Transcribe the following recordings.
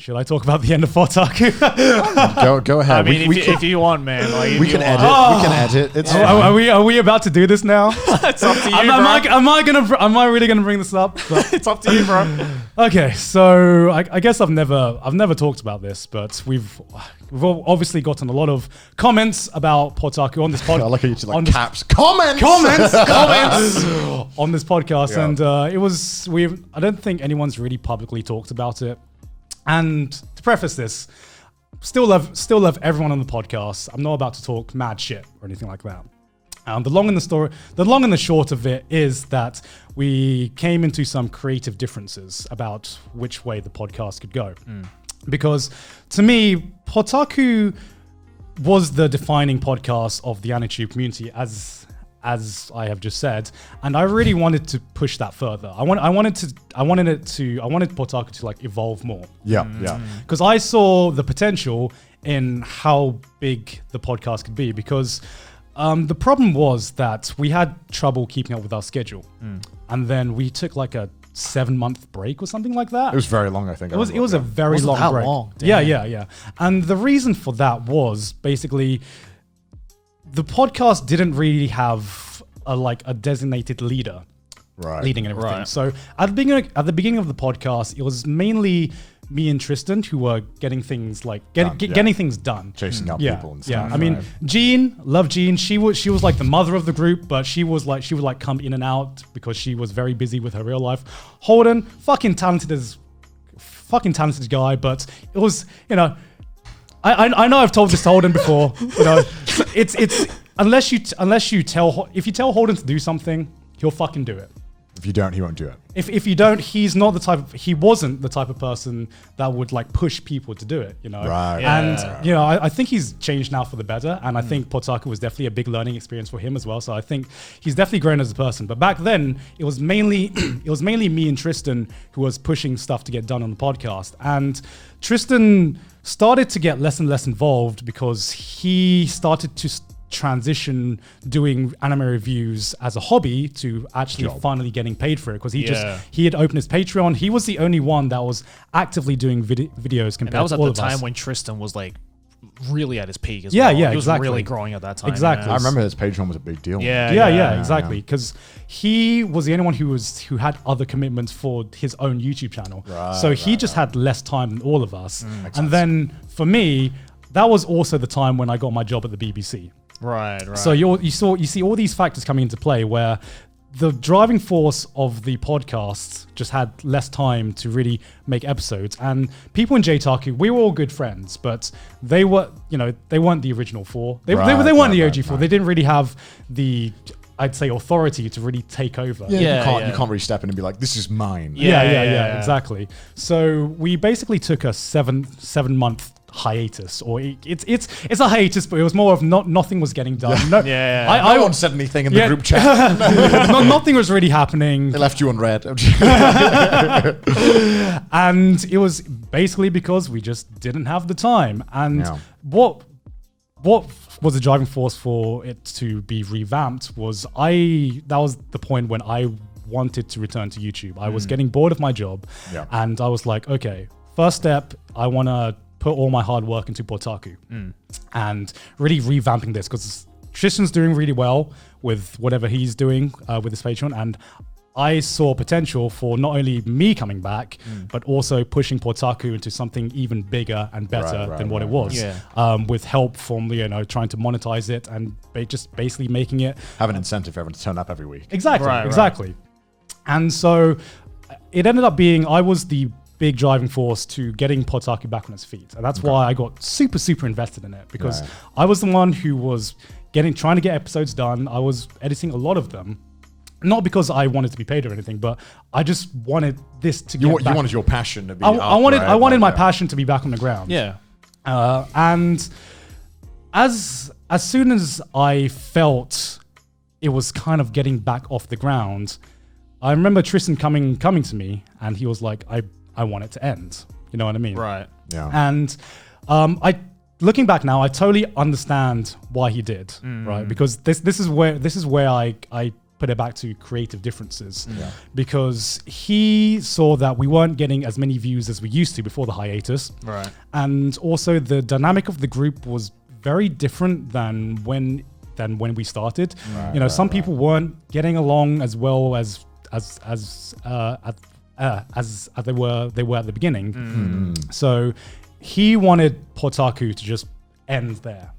Should I talk about the end of PodTaku? Go ahead. I mean, if you want, man, like we can edit. We can edit. It's fine. Are we about to do this now? It's up to you, Am I really gonna bring this up? But It's up to you, bro. okay, so I guess I've never talked about this, but we've obviously gotten a lot of comments about PodTaku on this I podcast. like how you just like caps. Comments on this podcast, Yeah. and I don't think anyone's really publicly talked about it. And to preface this, still love everyone on the podcast. I'm not about to talk mad shit or anything like that. The long and the short of it is that we came into some creative differences about which way the podcast could go. Because to me, PodTaku was the defining podcast of the AniTube community, as I have just said, and I really wanted to push that further. I wanted PodTaku to like evolve more. Yeah. Because I saw the potential in how big the podcast could be. Because the problem was that we had trouble keeping up with our schedule, and then we took like a 7-month break or something like that. It was very long, I think. It was a very long that break. long? Yeah. And the reason for that was basically the podcast didn't really have a designated leader leading and everything. Right. So at the beginning of the podcast, it was mainly me and Tristan who were getting things getting things done, chasing up people and stuff. Yeah, I mean, Jean, love Jean. She was like the mother of the group, but she would come in and out because she was very busy with her real life. Holden, fucking talented guy, but it was, you know, I know I've told this to Holden before. You know, it's if you tell Holden to do something, he'll fucking do it. If you don't, he won't do it. If you don't, he wasn't the type of person that would like push people to do it, you know? Right. And, you know, I think he's changed now for the better. And I think PodTaku was definitely a big learning experience for him as well. So I think he's definitely grown as a person. But back then it was mainly me and Tristan who was pushing stuff to get done on the podcast. And Tristan started to get less and less involved because he started to transition doing anime reviews as a hobby to actually finally getting paid for it, because he had opened his Patreon. He was the only one that was actively doing videos compared to all of us. And that was at the time when Tristan was like really at his peak as well. He was really growing at that time. Exactly. I remember his Patreon was a big deal. Yeah, exactly. Because he was the only one who had other commitments for his own YouTube channel. So he just had less time than all of us. And then for me, that was also the time when I got my job at the BBC. Right. So you see all these factors coming into play where the driving force of the podcast just had less time to really make episodes. And people in JTaku, we were all good friends, but they weren't the original four. They weren't the OG four. They didn't really have the, I'd say, authority to really take over. You can't really step in and be like, this is mine. Yeah, exactly. So we basically took a seven-month hiatus, or it's a hiatus, but it was more of nothing was getting done. No one said anything in the group chat. Nothing was really happening. They left you unread. And it was basically because we just didn't have the time. And what was the driving force for it to be revamped was that was the point when I wanted to return to YouTube. I was getting bored of my job, and I was like, okay, first step, I want to put all my hard work into PodTaku and really revamping this, because Tristan's doing really well with whatever he's doing with his Patreon, and I saw potential for not only me coming back, but also pushing PodTaku into something even bigger and better than what it was. With help from trying to monetize it and just basically making it have an incentive for everyone to turn up every week. Exactly. And so it ended up being I was the big driving force to getting PodTaku back on its feet. And that's why I got super, super invested in it, because I was the one who was trying to get episodes done. I was editing a lot of them, not because I wanted to be paid or anything, but I just wanted this to get back. You wanted your passion to be I wanted my passion to be back on the ground. And as soon as I felt it was kind of getting back off the ground, I remember Tristan coming to me, and he was like, I want it to end. You know what I mean? Right. Yeah. And looking back now, I totally understand why he did. Right? Because this is where I put it back to creative differences, because he saw that we weren't getting as many views as we used to before the hiatus, Right. and also the dynamic of the group was very different than when we started. Some people weren't getting along as well as they were at the beginning. So he wanted PodTaku to just end there.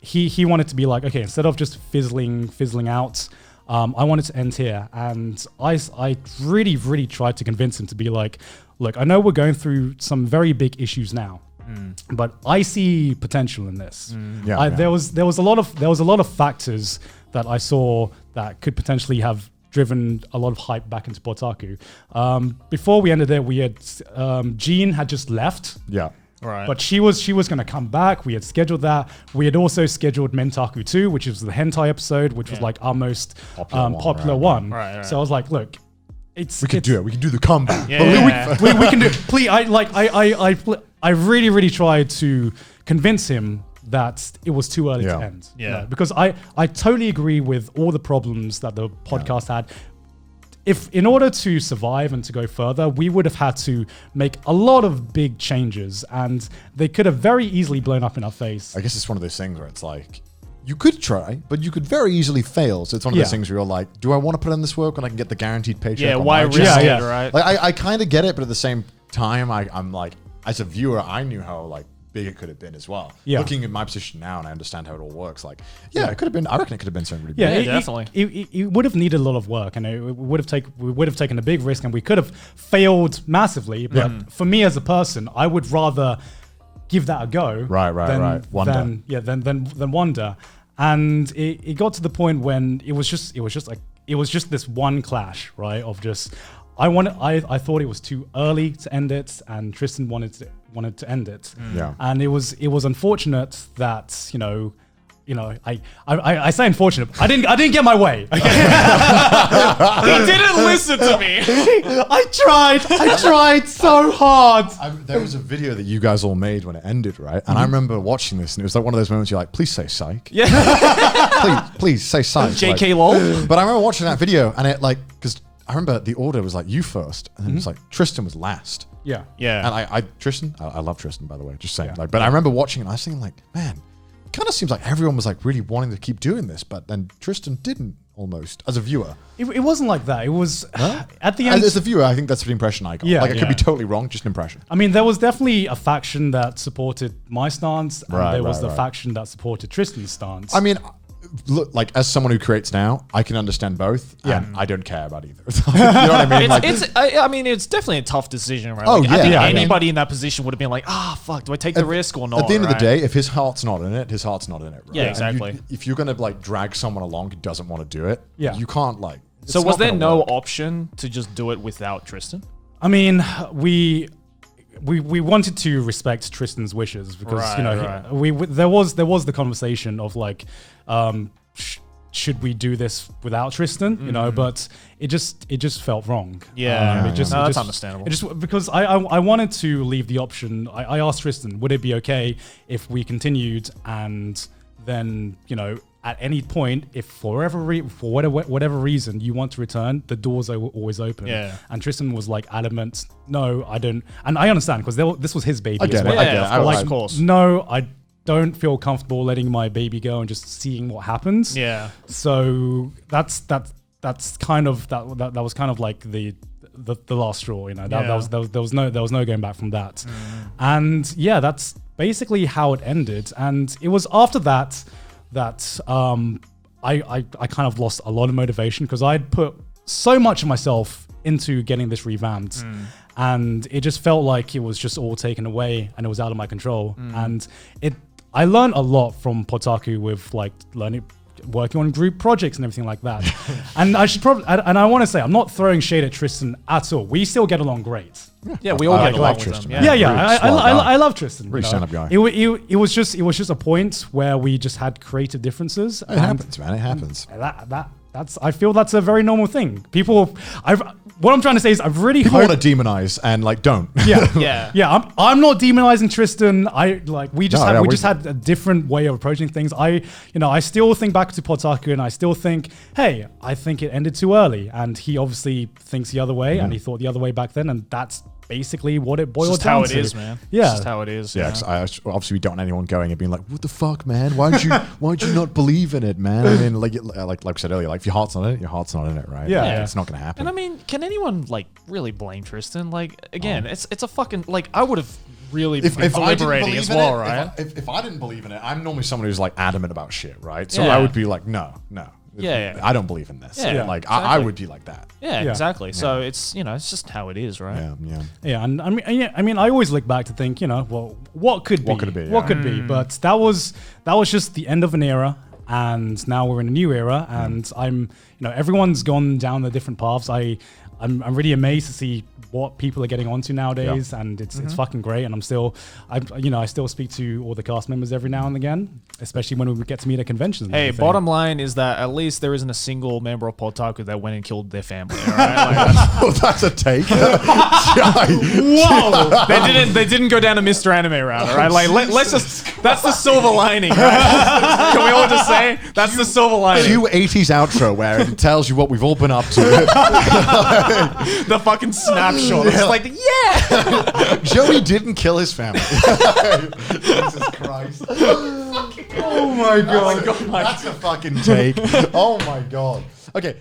He wanted to be like, okay, instead of just fizzling out, I wanted to end here. And I really tried to convince him to be like, look, I know we're going through some very big issues now, but I see potential in this. There was a lot of factors that I saw that could potentially have driven a lot of hype back into PodTaku. Before we ended it, we had Jean had just left. Yeah. Right. But she was going to come back. We had scheduled that. We had also scheduled Mentaku 2, which was the hentai episode, which was like our most popular one. Right. So I was like, look, we could do it. We could do the comeback. We can do it. Please, I really tried to convince him that it was too early to end. Because I totally agree with all the problems that the podcast had. If in order to survive and to go further, we would have had to make a lot of big changes, and they could have very easily blown up in our face. I guess it's one of those things where it's like, you could try, but you could very easily fail. So it's one of those things where you're like, do I want to put in this work when I can get the guaranteed paycheck? Yeah, why risk it, right? Like, I kind of get it, but at the same time, I'm like, as a viewer, I knew how like big it could have been as well. Looking at my position now, and I understand how it all works. Like, it could have been. I reckon it could have been something really big. Definitely. It would have needed a lot of work, and we would have taken a big risk, and we could have failed massively. But for me as a person, I would rather give that a go. Right. Than wonder. And it got to the point when it was just this one clash, right? Of just I thought it was too early to end it, and Tristan wanted to end it. And it was unfortunate that I say unfortunate. I didn't get my way. Okay? He didn't listen to me. I tried so hard. There was a video that you guys all made when it ended, right? And I remember watching this, and it was like one of those moments you're like, please say psych. please say psych. JK lol. But I remember watching that video, and it like, because I remember the order was like you first, and then it was like Tristan was last. Yeah. And Tristan, I love Tristan, by the way, just saying. Like, but I remember watching it, and I was thinking like, man, it kind of seems like everyone was like really wanting to keep doing this, but then Tristan didn't, almost, as a viewer. It wasn't like that. It was at the end. As a viewer, I think that's the impression I got. Like, I could be totally wrong, just an impression. I mean, there was definitely a faction that supported my stance, and there was the faction that supported Tristan's stance. I mean, look, like as someone who creates now, I can understand both, and I don't care about either. You know what I mean? It's definitely a tough decision, right? Oh, like, yeah. I think anybody in that position would have been like, fuck, do I take the risk or not? At the end of the day, if his heart's not in it, his heart's not in it. Right? Yeah, exactly. If you're gonna like drag someone along who doesn't want to do it, you can't like. So was there no option to just do it without Tristan? I mean, we wanted to respect Tristan's wishes because there was the conversation of like, should we do this without Tristan? You know, but it just felt wrong. That's understandable. It just because I wanted to leave the option. I asked Tristan, would it be okay if we continued, and then at any point, if for whatever reason you want to return, the doors are always open. Yeah. And Tristan was like adamant, no, I don't. And I understand because this was his baby. I get as well. it. Of course. No, I don't feel comfortable letting my baby go and just seeing what happens. Yeah. So that's kind of that was kind of like the last straw. There was no going back from that. And that's basically how it ended. And it was after that I kind of lost a lot of motivation because I'd put so much of myself into getting this revamped, and it just felt like it was just all taken away and it was out of my control. And I learned a lot from PodTaku with like working on group projects and everything like that. And I should probably, and I want to say, I'm not throwing shade at Tristan at all. We still get along great. Yeah, we all get along with Tristan. them. I love Tristan. Really stand-up guy. It was just a point where we just had creative differences. It happens, man. It happens. That I feel that's a very normal thing. What I'm trying to say is I've really People want to demonize and like don't. Yeah. I'm not demonizing Tristan. We just had a different way of approaching things. I still think back to PodTaku and I still think, hey, I think it ended too early, and he obviously thinks the other way, and he thought the other way back then, and that's basically what it boils down to. It's just how it is, man. Yeah. It's just how it is. Yeah, obviously we don't want anyone going and being like, "What the fuck, man? Why'd you not believe in it, man?" I mean, like we said earlier, like if your heart's not in it, your heart's not in it, right? Yeah. It's not gonna happen. And I mean, can anyone like really blame Tristan? Like again, it's a fucking like I would have really been deliberating as well, right? If I didn't believe in it, I'm normally someone who's like adamant about shit, right? So I would be like, no. Yeah. I don't believe in this. Yeah, like exactly. I would be like that. Yeah, exactly. So it's it's just how it is, right? Yeah. And I mean, I always look back to think, well, what could be? What could it be? What could be? But that was just the end of an era, and now we're in a new era, and everyone's gone down the different paths. I'm really amazed to see what people are getting onto nowadays, and it's fucking great. And I still speak to all the cast members every now and again, especially when we get to meet at conventions. Hey, bottom line is that at least there isn't a single member of PodTaku that went and killed their family. All right, that's a take. Whoa! They didn't go down a Mr. Anime route. All right, like let's just that's the silver lining. Right? Can we all just say that's the silver lining? Cue 80s outro where it tells you what we've all been up to. The fucking snapshot. It's like, Joey didn't kill his family. Jesus Christ. Oh my god. That's a fucking take. Oh my god. Okay.